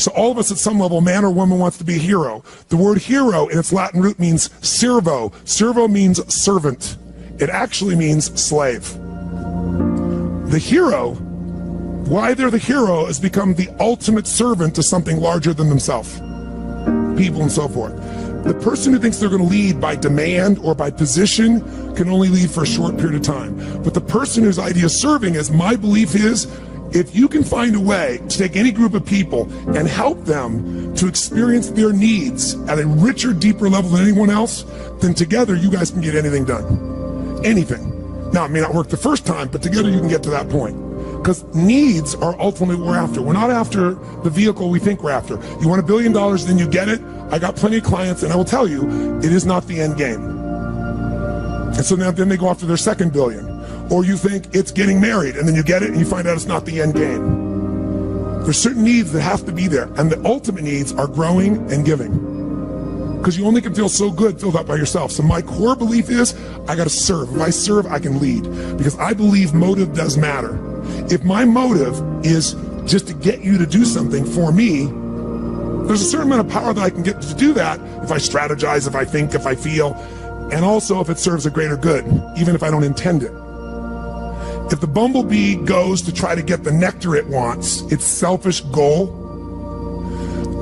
So all of us at some level, man or woman, wants to be a hero. The word hero in its Latin root means servo. Servo means servant. It actually means slave. The hero, why they're the hero, is become the ultimate servant to something larger than themselves, people and so forth. The person who thinks they're going to lead by demand or by position can only lead for a short period of time. But the person whose idea of serving is, my belief is, if you can find a way to take any group of people and help them to experience their needs at a richer, deeper level than anyone else, then together you guys can get anything done. Anything. Now, it may not work the first time, but together you can get to that point. Because needs are ultimately what we're after. We're not after the vehicle we think we're after. You want $1 billion, then you get it. I got plenty of clients, and I will tell you, it is not the end game. And so now then they go after their second billion. Or you think it's getting married, and then you get it, and you find out it's not the end game. There's certain needs that have to be there, and the ultimate needs are growing and giving. Because you only can feel so good filled up by yourself. So my core belief is, I gotta serve. If I serve, I can lead. Because I believe motive does matter. If my motive is just to get you to do something for me, there's a certain amount of power that I can get to do that if I strategize, if I think, if I feel, and also if it serves a greater good, even if I don't intend it. If the bumblebee goes to try to get the nectar it wants, its selfish goal,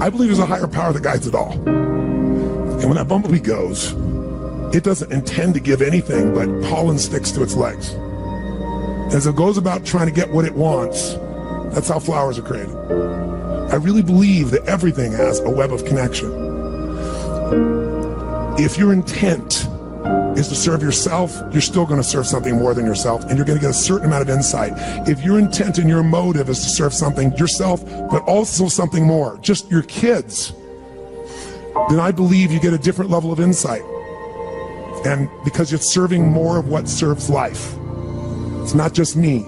I believe there's a higher power that guides it all. And when that bumblebee goes, it doesn't intend to give anything but pollen sticks to its legs. As it goes about trying to get what it wants, that's how flowers are created. I really believe that everything has a web of connection. If your intent is to serve yourself, you're still going to serve something more than yourself, and you're going to get a certain amount of insight. If your intent and your motive is to serve something, yourself, but also something more, just your kids, then I believe you get a different level of insight. And because you're serving more of what serves life. It's not just me.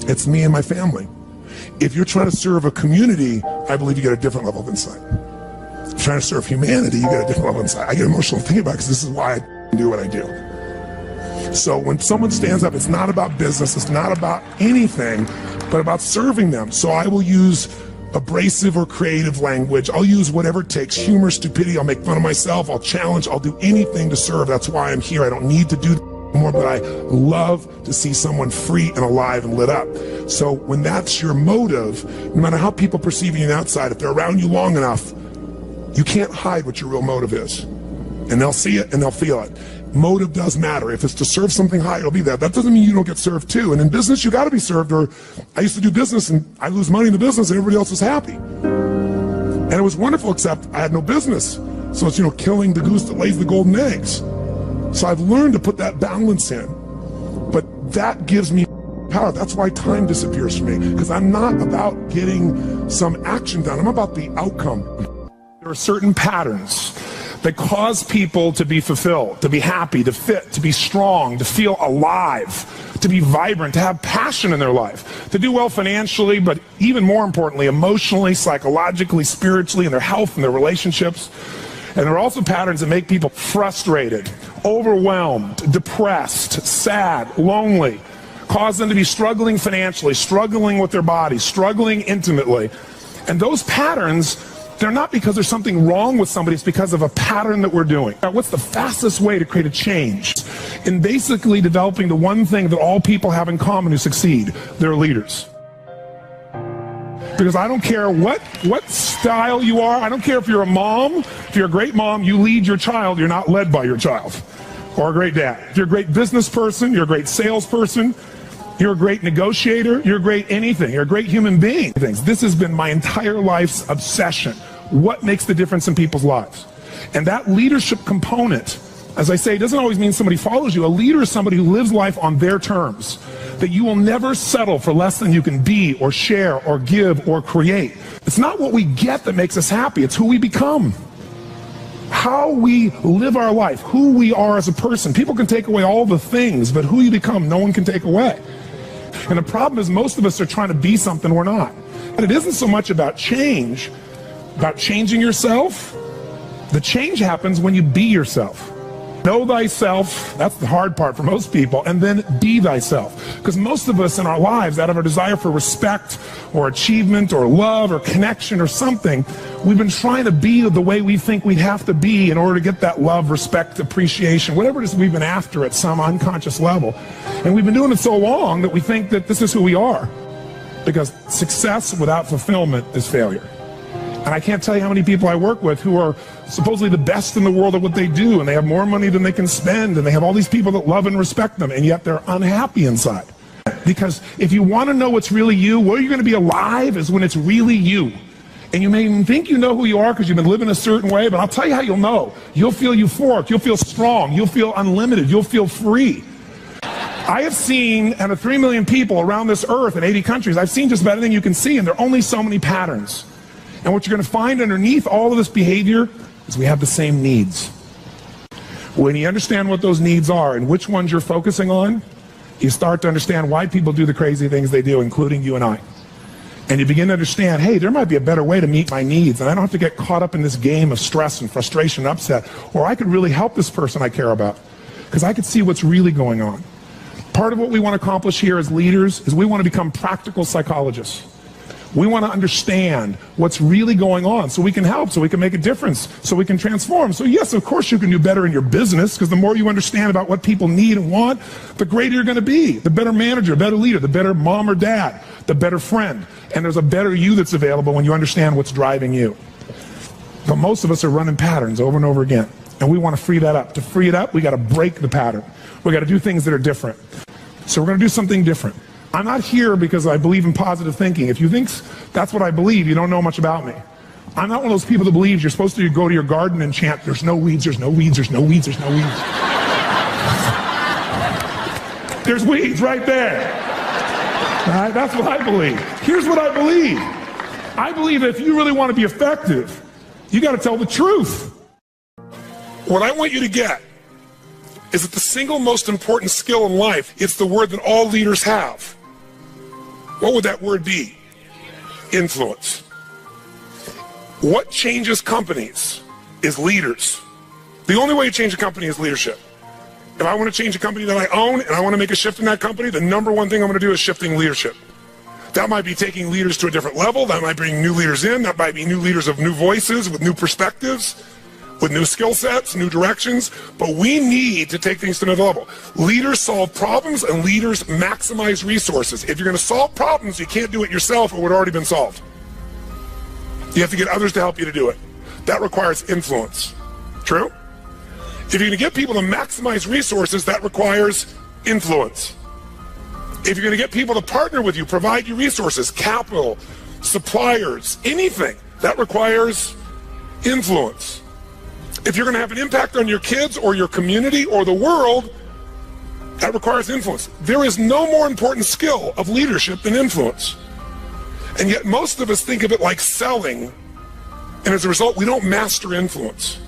It's me and my family. If you're trying to serve a community, I believe you get a different level of insight. If you're trying to serve humanity, you get a different level of insight. I get emotional thinking about it because this is why I do what I do. So when someone stands up, it's not about business, it's not about anything, but about serving them. So I will use abrasive or creative language. I'll use whatever it takes, humor, stupidity. I'll make fun of myself. I'll challenge. I'll do anything to serve. That's why I'm here. I don't need to do more, but I love to see someone free and alive and lit up. So when that's your motive, no matter how people perceive you on the outside, if they're around you long enough, you can't hide what your real motive is. And they'll see it and they'll feel it. Motive does matter. If it's to serve something high, it'll be there. That doesn't mean you don't get served too. And in business, you got to be served. Or I used to do business and I lose money in the business and everybody else was happy. And it was wonderful, except I had no business. So it's, killing the goose that lays the golden eggs. So I've learned to put that balance in. But that gives me power. That's why time disappears from me. Because I'm not about getting some action done. I'm about the outcome. There are certain patterns that cause people to be fulfilled, to be happy, to fit, to be strong, to feel alive, to be vibrant, to have passion in their life, to do well financially, but even more importantly, emotionally, psychologically, spiritually, in their health and their relationships. And there are also patterns that make people frustrated, overwhelmed, depressed, sad, lonely, cause them to be struggling financially, struggling with their body, struggling intimately. And those patterns, they're not because there's something wrong with somebody, it's because of a pattern that we're doing. Now, what's the fastest way to create a change? In basically developing the one thing that all people have in common who succeed, they're leaders. Because I don't care what style you are, I don't care if you're a mom, if you're a great mom, you lead your child, you're not led by your child. Or a great dad. If you're a great business person, you're a great salesperson, you're a great negotiator, you're a great anything, you're a great human being. This has been my entire life's obsession. What makes the difference in people's lives? And that leadership component, as I say, doesn't always mean somebody follows you. A leader is somebody who lives life on their terms. That you will never settle for less than you can be or share or give or create. It's not what we get that makes us happy, it's who we become. How we live our life, who we are as a person. People can take away all the things, but who you become, no one can take away. And the problem is most of us are trying to be something we're not. And it isn't so much about change, about changing yourself. The change happens when you be yourself. Know thyself, that's the hard part for most people, and then be thyself. Because most of us in our lives, out of our desire for respect or achievement or love or connection or something, we've been trying to be the way we think we'd have to be in order to get that love, respect, appreciation, whatever it is we've been after at some unconscious level. And we've been doing it so long that we think that this is who we are. Because success without fulfillment is failure. And I can't tell you how many people I work with who are supposedly the best in the world at what they do, and they have more money than they can spend, and they have all these people that love and respect them, and yet they're unhappy inside. Because if you want to know what's really you, where you're going to be alive is when it's really you. And you may even think you know who you are because you've been living a certain way, but I'll tell you how you'll know. You'll feel euphoric, you'll feel strong, you'll feel unlimited, you'll feel free. I have seen, out of 3 million people around this earth in 80 countries, I've seen just about anything you can see, and there are only so many patterns. And what you're going to find underneath all of this behavior is we have the same needs. When you understand what those needs are and which ones you're focusing on, you start to understand why people do the crazy things they do, including you and I. And you begin to understand, hey, there might be a better way to meet my needs, and I don't have to get caught up in this game of stress and frustration and upset, or I could really help this person I care about, because I could see what's really going on. Part of what we want to accomplish here as leaders is we want to become practical psychologists. We want to understand what's really going on so we can help, so we can make a difference, so we can transform. So yes, of course you can do better in your business, because the more you understand about what people need and want, the greater you're going to be. The better manager, better leader, the better mom or dad, the better friend. And there's a better you that's available when you understand what's driving you. But most of us are running patterns over and over again. And we want to free that up. To free it up, we got to break the pattern. We got to do things that are different. So we're going to do something different. I'm not here because I believe in positive thinking. If you think that's what I believe, you don't know much about me. I'm not one of those people that believes you're supposed to go to your garden and chant, there's no weeds, there's no weeds, there's no weeds, there's no weeds. There's weeds right there. All right, that's what I believe. Here's what I believe. I believe that if you really want to be effective, you got to tell the truth. What I want you to get is that the single most important skill in life, it's the word that all leaders have. What would that word be? Influence. What changes companies is leaders. The only way you change a company is leadership. If I want to change a company that I own and I want to make a shift in that company, the number one thing I'm going to do is shifting leadership. That might be taking leaders to a different level. That might bring new leaders in. That might be new leaders of new voices with new perspectives, with new skill sets, new directions. But we need to take things to another level. Leaders solve problems and leaders maximize resources. If you're going to solve problems, you can't do it yourself. It would have already been solved. You have to get others to help you to do it. That requires influence. True? If you're going to get people to maximize resources, that requires influence. If you're going to get people to partner with you, provide you resources, capital, suppliers, anything, that requires influence. If you're going to have an impact on your kids or your community or the world, that requires influence. There is no more important skill of leadership than influence. And yet most of us think of it like selling, and as a result, we don't master influence.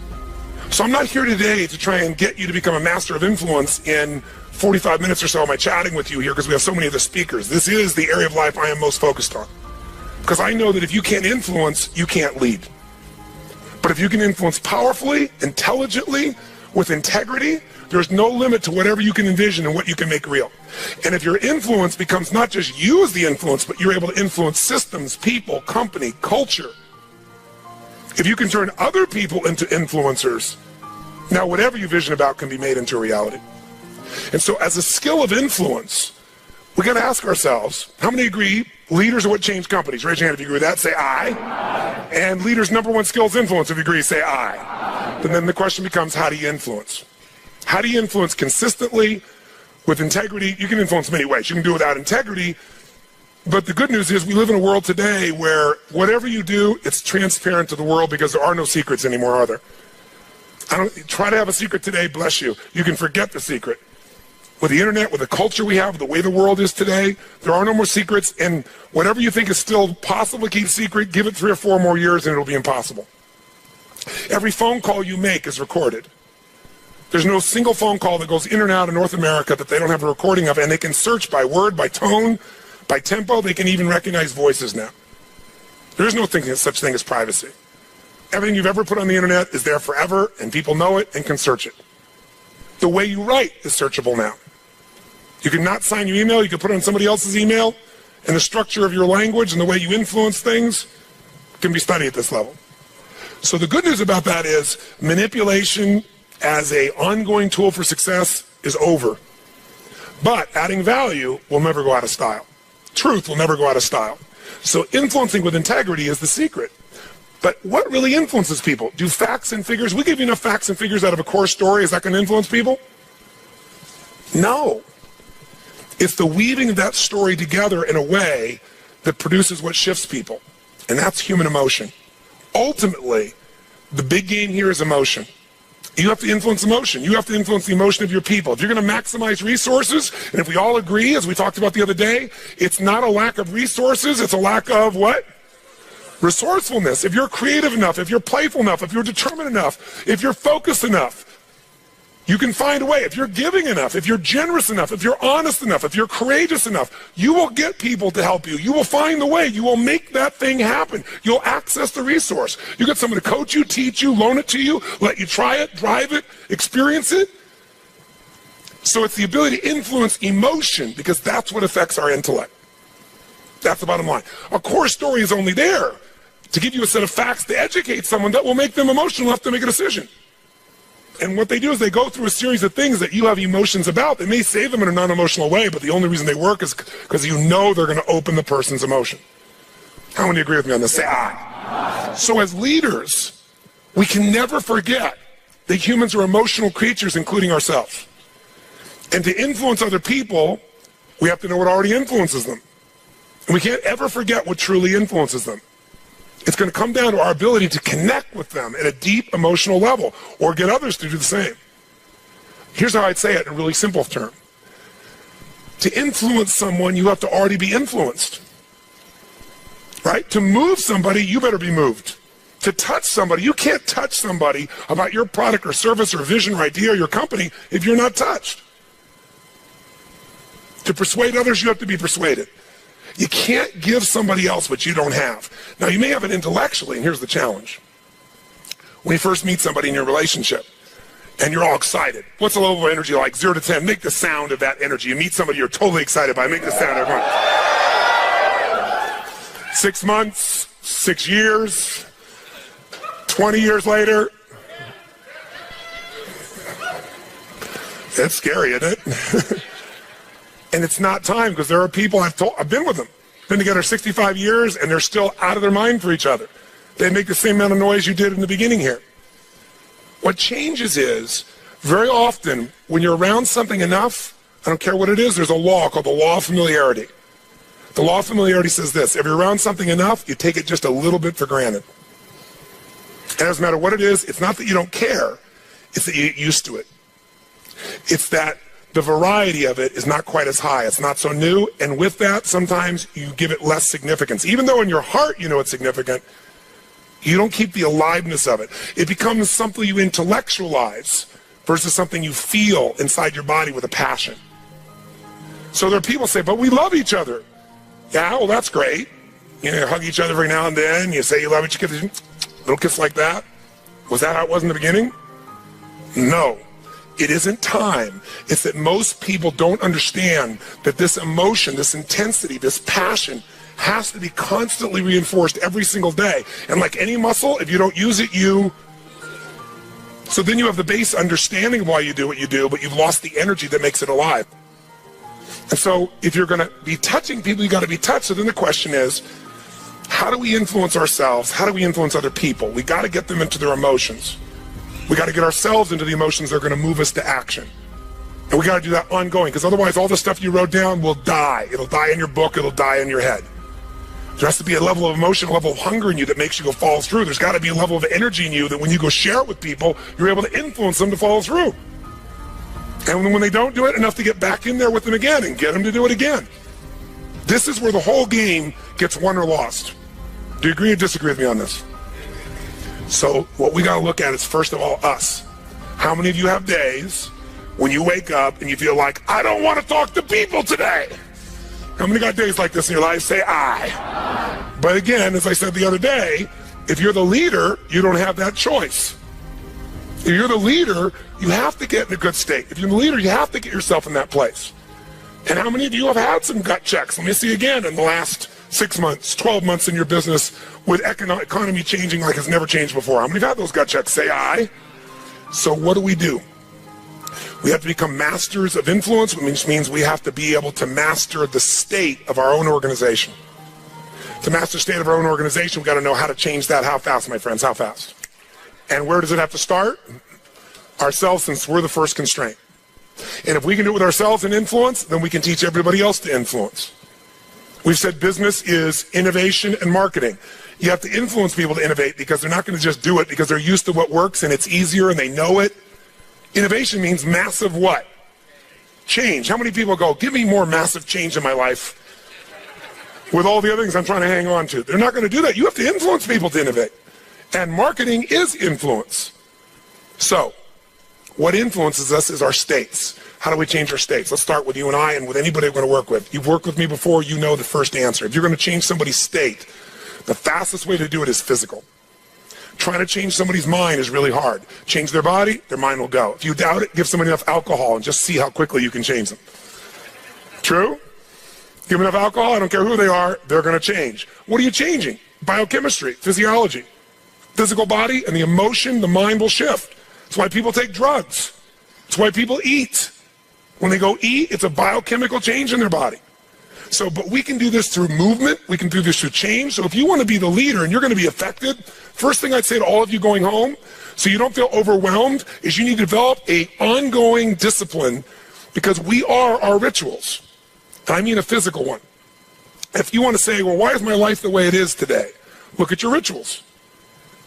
So I'm not here today to try and get you to become a master of influence in 45 minutes or so. Am I chatting with you here because we have so many of the speakers. This is the area of life I am most focused on. Because I know that if you can't influence, you can't lead. But if you can influence powerfully, intelligently, with integrity, there's no limit to whatever you can envision and what you can make real. And if your influence becomes not just you as the influence, but you're able to influence systems, people, company, culture. If you can turn other people into influencers, now whatever you vision about can be made into a reality. And so as a skill of influence, we got to ask ourselves, how many agree leaders are what change companies? Raise your hand if you agree with that, say aye. Aye. And leaders' number one skill is influence. If you agree, say aye. Aye. And then the question becomes, how do you influence? How do you influence consistently, with integrity? You can influence many ways. You can do it without integrity. But the good news is we live in a world today where whatever you do, it's transparent to the world because there are no secrets anymore, are there? Try to have a secret today, bless you. You can forget the secret. With the internet, with the culture we have, the way the world is today, there are no more secrets, and whatever you think is still possible to keep secret, give it 3 or 4 more years and it'll be impossible. Every phone call you make is recorded. There's no single phone call that goes in or out of North America that they don't have a recording of, and they can search by word, by tone, by tempo. They can even recognize voices now. There is no such thing as privacy. Everything you've ever put on the internet is there forever, and people know it and can search it. The way you write is searchable now. You can not sign your email, you can put it on somebody else's email, and the structure of your language and the way you influence things can be studied at this level. So the good news about that is manipulation as an ongoing tool for success is over. But adding value will never go out of style. Truth will never go out of style. So influencing with integrity is the secret. But what really influences people? Do facts and figures, we give you enough facts and figures out of a core story, is that going to influence people? No. It's the weaving of that story together in a way that produces what shifts people. And that's human emotion. Ultimately, the big game here is emotion. You have to influence emotion. You have to influence the emotion of your people. If you're going to maximize resources, and if we all agree, as we talked about the other day, it's not a lack of resources, it's a lack of what? Resourcefulness. If you're creative enough, if you're playful enough, if you're determined enough, if you're focused enough, you can find a way. If you're giving enough, if you're generous enough, if you're honest enough, if you're courageous enough, you will get people to help you. You will find the way. You will make that thing happen. You'll access the resource. You get someone to coach you, teach you, loan it to you, let you try it, drive it, experience it. So it's the ability to influence emotion, because that's what affects our intellect. That's the bottom line. A core story is only there to give you a set of facts to educate someone that will make them emotional enough to make a decision. And what they do is they go through a series of things that you have emotions about. They may say them in a non-emotional way, but the only reason they work is because you know they're going to open the person's emotion. How many agree with me on this? Say aye. So as leaders, we can never forget that humans are emotional creatures, including ourselves. And to influence other people, we have to know what already influences them. And we can't ever forget what truly influences them. It's going to come down to our ability to connect with them at a deep emotional level, or get others to do the same. Here's how I'd say it in a really simple term. To influence someone, you have to already be influenced. Right? To move somebody, you better be moved. To touch somebody, you can't touch somebody about your product or service or vision or idea or your company if you're not touched. To persuade others, you have to be persuaded. You can't give somebody else what you don't have. Now, you may have it intellectually, and here's the challenge. When you first meet somebody in your relationship, and you're all excited, what's the level of energy like? 0 to 10, make the sound of that energy. You meet somebody you're totally excited by, make the sound, everyone. 6 months, 6 years, 20 years later. It's scary, isn't it? And it's not time, because there are people I've been with them, been together 65 years, and they're still out of their mind for each other. They make the same amount of noise you did in the beginning here. What changes is, very often, when you're around something enough, I don't care what it is, there's a law called the law of familiarity. The law of familiarity says this: if you're around something enough, you take it just a little bit for granted. And it doesn't matter what it is, it's not that you don't care, it's that you get used to it. It's that the variety of it is not quite as high. It's not so new, and with that, sometimes you give it less significance. Even though in your heart you know it's significant, you don't keep the aliveness of it. It becomes something you intellectualize versus something you feel inside your body with a passion. So there are people who say, but we love each other. Yeah, well, that's great. You know, hug each other every now and then. You say you love each other. Little kiss like that. Was that how it was in the beginning? No. It isn't time. It's that most people don't understand that this emotion, this intensity, this passion has to be constantly reinforced every single day. And like any muscle, if you don't use it, so then you have the base understanding of why you do what you do, but you've lost the energy that makes it alive. And so if you're going to be touching people, you got to be touched. So then the question is, how do we influence ourselves? How do we influence other people? We got to get them into their emotions. We got to get ourselves into the emotions that are going to move us to action. And we got to do that ongoing, because otherwise all the stuff you wrote down will die. It'll die in your book. It'll die in your head. There has to be a level of emotion, a level of hunger in you that makes you go follow through. There's got to be a level of energy in you that when you go share it with people, you're able to influence them to follow through. And when they don't do it, enough to get back in there with them again and get them to do it again. This is where the whole game gets won or lost. Do you agree or disagree with me on this? So what we got to look at is, first of all, us. How many of you have days when you wake up and you feel like, I don't want to talk to people today? How many got days like this in your life? Say aye. But again, as I said the other day, if you're the leader, you don't have that choice. If you're the leader, you have to get in a good state. If you're the leader, you have to get yourself in that place. And how many of you have had some gut checks? Let me see again in the last 6 months, 12 months in your business with economy changing like it's never changed before. How many have had those gut checks? Say aye. So what do? We have to become masters of influence, which means we have to be able to master the state of our own organization. To master the state of our own organization, we've got to know how to change that. How fast, my friends? How fast? And where does it have to start? Ourselves, since we're the first constraint. And if we can do it with ourselves and influence, then we can teach everybody else to influence. We've said business is innovation and marketing. You have to influence people to innovate because they're not going to just do it because they're used to what works and it's easier and they know it. Innovation means massive what? Change. How many people go, give me more massive change in my life with all the other things I'm trying to hang on to? They're not going to do that. You have to influence people to innovate. And marketing is influence. So, what influences us is our states. How do we change our states? Let's start with you and I and with anybody we're going to work with. You've worked with me before, you know the first answer. If you're going to change somebody's state, the fastest way to do it is physical. Trying to change somebody's mind is really hard. Change their body, their mind will go. If you doubt it, give somebody enough alcohol and just see how quickly you can change them. True? Give them enough alcohol, I don't care who they are, they're going to change. What are you changing? Biochemistry, physiology. Physical body and the emotion, the mind will shift. That's why people take drugs. That's why people eat. When they go eat, it's a biochemical change in their body. So, but we can do this through movement. We can do this through change. So if you want to be the leader and you're going to be affected, first thing I'd say to all of you going home, so you don't feel overwhelmed, is you need to develop an ongoing discipline because we are our rituals. And I mean a physical one. If you want to say, well, why is my life the way it is today? Look at your rituals.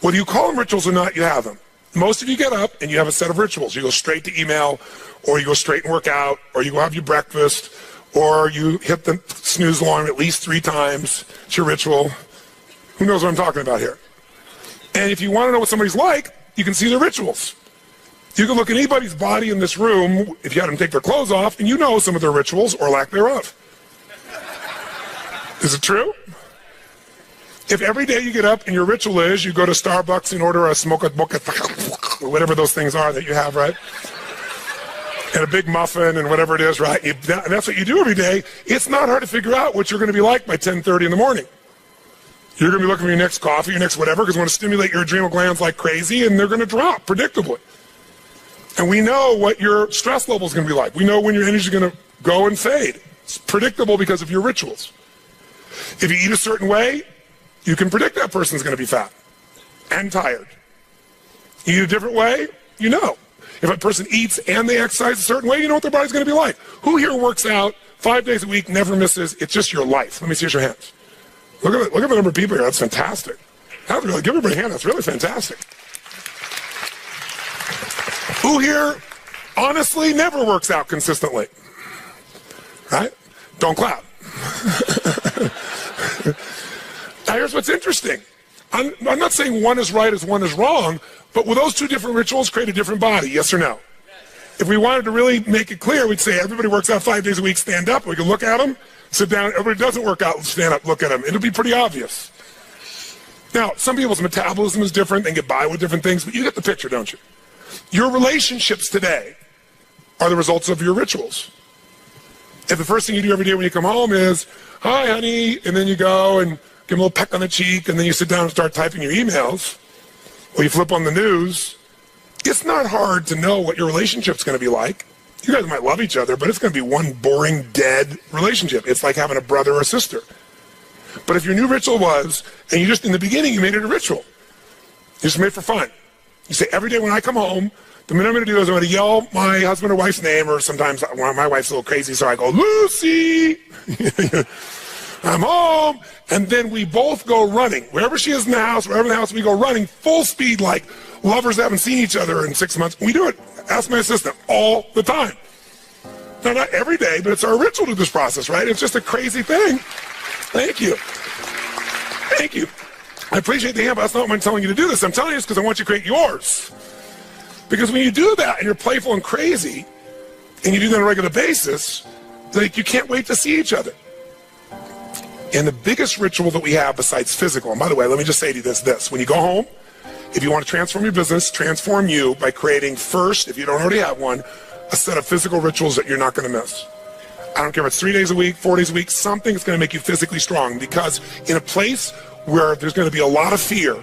Whether you call them rituals or not, you have them. Most of you get up and you have a set of rituals. You go straight to email, or you go straight and work out, or you go have your breakfast, or you hit the snooze alarm at least 3 times. It's your ritual. Who knows what I'm talking about here? And if you want to know what somebody's like, you can see their rituals. You can look at anybody's body in this room, if you had them take their clothes off, and you know some of their rituals or lack thereof. Is it true? If every day you get up and your ritual is you go to Starbucks and order a smoke mocha, whatever those things are that you have, right? And a big muffin and whatever it is, right? And that's what you do every day. It's not hard to figure out what you're going to be like by 10:30 in the morning. You're going to be looking for your next coffee, your next whatever, because you want to stimulate your adrenal glands like crazy, and they're going to drop predictably. And we know what your stress level is going to be like. We know when your energy is going to go and fade. It's predictable because of your rituals. If you eat a certain way, you can predict that person's going to be fat and tired. You eat a different way, you know. If a person eats and they exercise a certain way, you know what their body's going to be like. Who here works out 5 days a week, never misses? It's just your life. Let me see your hands. Look at the number of people here. That's fantastic. Give everybody a hand. That's really fantastic. Who here honestly never works out consistently? Right? Don't clap. Now here's what's interesting. I'm not saying one is right as one is wrong, but will those 2 different rituals create a different body, yes or no? Yes. If we wanted to really make it clear, we'd say everybody works out 5 days a week, stand up, we can look at them, sit down, everybody doesn't work out, stand up, look at them. It'll be pretty obvious. Now, some people's metabolism is different, they get by with different things, but you get the picture, don't you? Your relationships today are the results of your rituals. If the first thing you do every day when you come home is, hi, honey, and then you go and give them a little peck on the cheek, and then you sit down and start typing your emails, or you flip on the news, it's not hard to know what your relationship's going to be like. You guys might love each other, but it's going to be one boring, dead relationship. It's like having a brother or a sister. But if your new ritual was, and you just, in the beginning, you made it a ritual. You just made it for fun. You say, every day when I come home, the minute I'm going to do is I'm going to yell my husband or wife's name, or sometimes my wife's a little crazy, so I go, Lucy! I'm home, and then we both go running. Wherever she is in the house, wherever in the house, we go running full speed like lovers that haven't seen each other in 6 months. We do it. Ask my assistant all the time. Now, not every day, but it's our ritual to this process, right? It's just a crazy thing. Thank you. Thank you. I appreciate the hand, but that's not what I'm telling you to do this. I'm telling you this because I want you to create yours. Because when you do that and you're playful and crazy, and you do that on a regular basis, like you can't wait to see each other. And the biggest ritual that we have besides physical, and by the way, let me just say to you this, when you go home, If you want to transform your business, transform you by creating first, if you don't already have one, a set of physical rituals that you're not going to miss. I don't care if it's 3 days a week, 4 days a week, something that's going to make you physically strong, because in a place where there's going to be a lot of fear,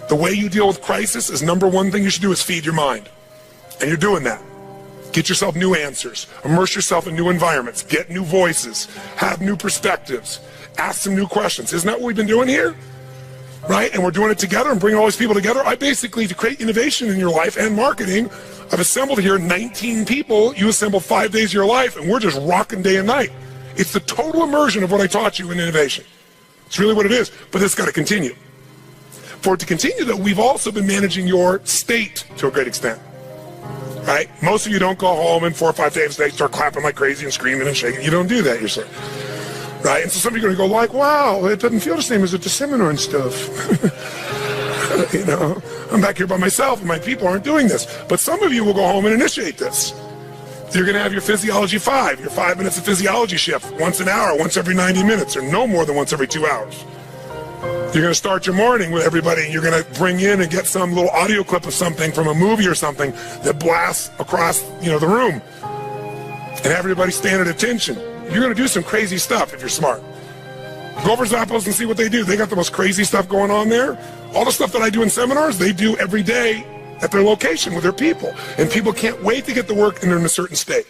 the way you deal with crisis is number one thing you should do is feed your mind. And you're doing that. Get yourself new answers. Immerse yourself in new environments. Get new voices. Have new perspectives. Ask some new questions. Isn't that what we've been doing here? Right? And we're doing it together and bringing all these people together. I basically, to create innovation in your life and marketing, I've assembled here 19 people. You assemble 5 days of your life, and we're just rocking day and night. It's the total immersion of what I taught you in innovation. It's really what it is, but it's got to continue. For it to continue, though, we've also been managing your state to a great extent. Right? Most of you don't go home and 4 or 5 days later start clapping like crazy and screaming and shaking. You don't do that yourself. Right? And so some of you are going to go like, wow, it doesn't feel the same as at the seminar and stuff. You know, I'm back here by myself and my people aren't doing this. But some of you will go home and initiate this. You're going to have your Physiology 5, your 5 minutes of physiology shift, once an hour, once every 90 minutes, or no more than once every 2 hours. You're going to start your morning with everybody, and you're going to bring in and get some little audio clip of something from a movie or something that blasts across, the room, and have everybody stand at attention. You're going to do some crazy stuff if you're smart. Go over Zappos and see what they do. They got the most crazy stuff going on there. All the stuff that I do in seminars, they do every day at their location with their people. And people can't wait to get to work and they're in a certain state.